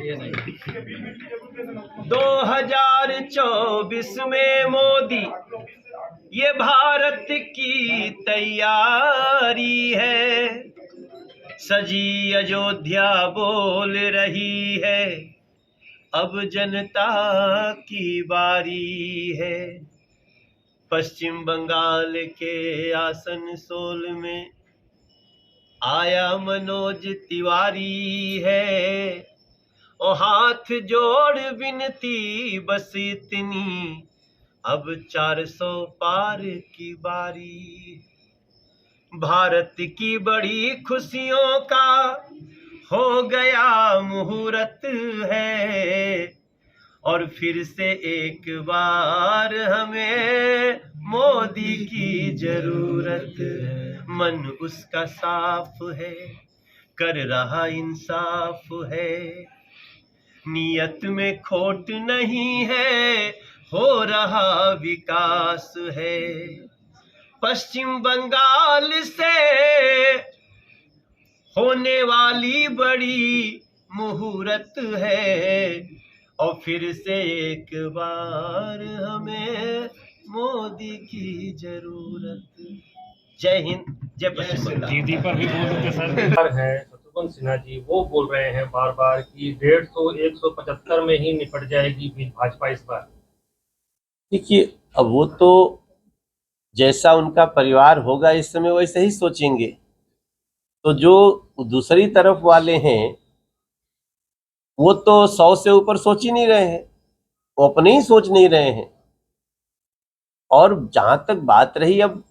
ये नहीं। 2024 में मोदी, ये भारत की तैयारी है। सजी अयोध्या बोल रही है, अब जनता की बारी है। पश्चिम बंगाल के आसनसोल में आया मनोज तिवारी है, और हाथ जोड़ विनती बस इतनी, अब 400 पार की बारी। भारत की बड़ी खुशियों का हो गया मुहूर्त है, और फिर से एक बार हमें मोदी की जरूरत है। मन उसका साफ है, कर रहा इंसाफ है, नियत में खोट नहीं है, हो रहा विकास है। पश्चिम बंगाल से होने वाली बड़ी मुहूर्त है, और फिर से एक बार हमें मोदी की जरूरत। जय हिंद, जय पश्चिम बंगाल। दीदी पर भी बोल देते सर। है शत्रुघ्न सिन्हा जी, वो बोल रहे हैं बार बार कि 150-175 में ही निपट जाएगी भाजपा इस बार। देखिए, अब वो तो जैसा उनका परिवार होगा इस समय वैसे ही सोचेंगे। तो जो दूसरी तरफ वाले हैं वो तो 100 से ऊपर सोच ही नहीं रहे हैं, वो अपने ही सोच नहीं रहे हैं। और जहां तक बात रही, अब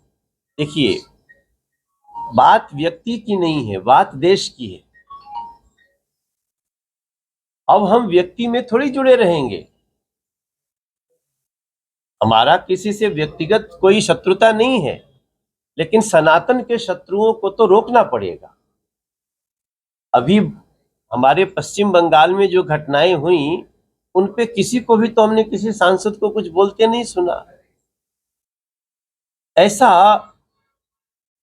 देखिए, बात व्यक्ति की नहीं है, बात देश की है। अब हम व्यक्ति में थोड़ी जुड़े रहेंगे, हमारा किसी से व्यक्तिगत कोई शत्रुता नहीं है, लेकिन सनातन के शत्रुओं को तो रोकना पड़ेगा। अभी हमारे पश्चिम बंगाल में जो घटनाएं हुई, उन पे किसी को भी तो हमने किसी सांसद को कुछ बोलते नहीं सुना। ऐसा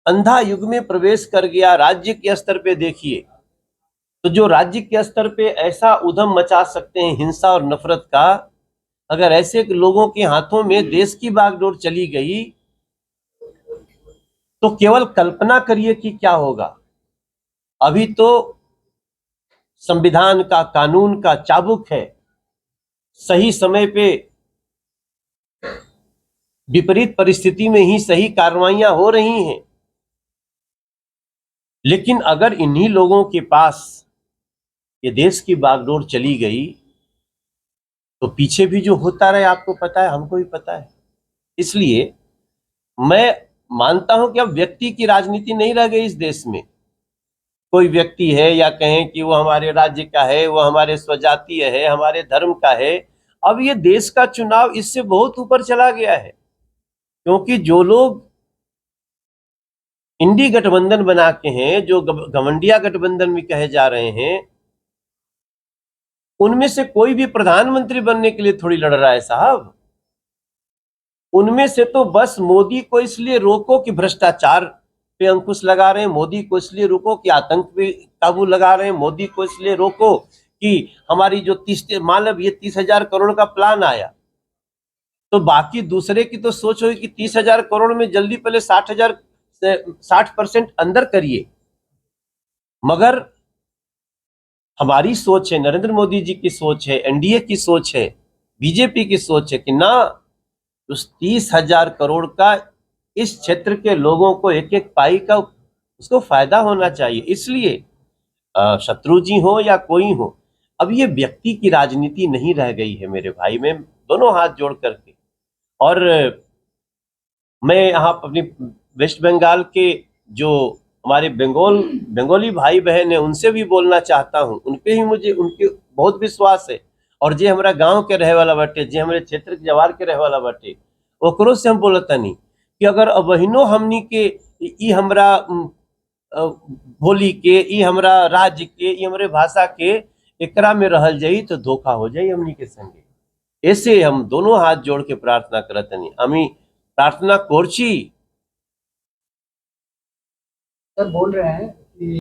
अंधा युग में प्रवेश कर गया। राज्य के स्तर पे देखिए, तो जो राज्य के स्तर पे ऐसा उधम मचा सकते हैं हिंसा और नफरत का, अगर ऐसे लोगों के हाथों में देश की बागडोर चली गई तो केवल कल्पना करिए कि क्या होगा। अभी तो संविधान का, कानून का चाबुक है, सही समय पे विपरीत परिस्थिति में ही सही कार्रवाइयां हो रही हैं। लेकिन अगर इन्हीं लोगों के पास ये देश की बागडोर चली गई तो पीछे भी जो होता रहे आपको पता है, हमको भी पता है। इसलिए मैं मानता हूं कि अब व्यक्ति की राजनीति नहीं रह गई इस देश में। कोई व्यक्ति है या कहें कि वो हमारे राज्य का है, वो हमारे स्वजातीय है, हमारे धर्म का है, अब ये देश का चुनाव इससे बहुत ऊपर चला गया है। क्योंकि जो लोग इंडी गठबंधन बना के हैं, जो घमंडिया गठबंधन भी कहे जा रहे हैं, उनमें से कोई भी प्रधानमंत्री बनने के लिए थोड़ी लड़ रहा है साहब। उनमें से तो बस मोदी को इसलिए रोको कि भ्रष्टाचार पे अंकुश लगा रहे हैं, मोदी को इसलिए रोको कि आतंक पे काबू लगा रहे हैं, मोदी को इसलिए रोको कि हमारी जो 30,000 करोड़ का प्लान आया, तो बाकी दूसरे की तो सोच होगी कि 30,000 करोड़ में जल्दी पहले 60% अंदर करिए। मगर हमारी सोच है, नरेंद्र मोदी जी की सोच है, एनडीए की सोच है, बीजेपी की सोच है कि ना, उस 30,000 करोड़ का इस क्षेत्र के लोगों को एक एक पाई का उसको फायदा होना चाहिए। इसलिए शत्रु जी हो या कोई हो, अब ये व्यक्ति की राजनीति नहीं रह गई है मेरे भाई। मैं दोनों हाथ जोड़ करके, और मैं यहाँ अपनी वेस्ट बंगाल के जो हमारे बंगाली भाई बहन है उनसे भी बोलना चाहता हूँ। उनपे ही मुझे उनके बहुत विश्वास है, और जे हमारा गांव के रहे वाला बाटे, जे हमारे क्षेत्र के जवार के रहे वाला बाटे, ओकरो से हम बोलता नहीं कि अगर अबहिनो हमनी के ई हमरा बोली के, ई हमरा राज्य के, ई हमरे भाषा के एकरा में रहल जाई तो धोखा हो जाई हमनी के संगे। ऐसे हम दोनों हाथ जोड़ के प्रार्थना करतनी, हमी प्रार्थना करছি। सर बोल रहे हैं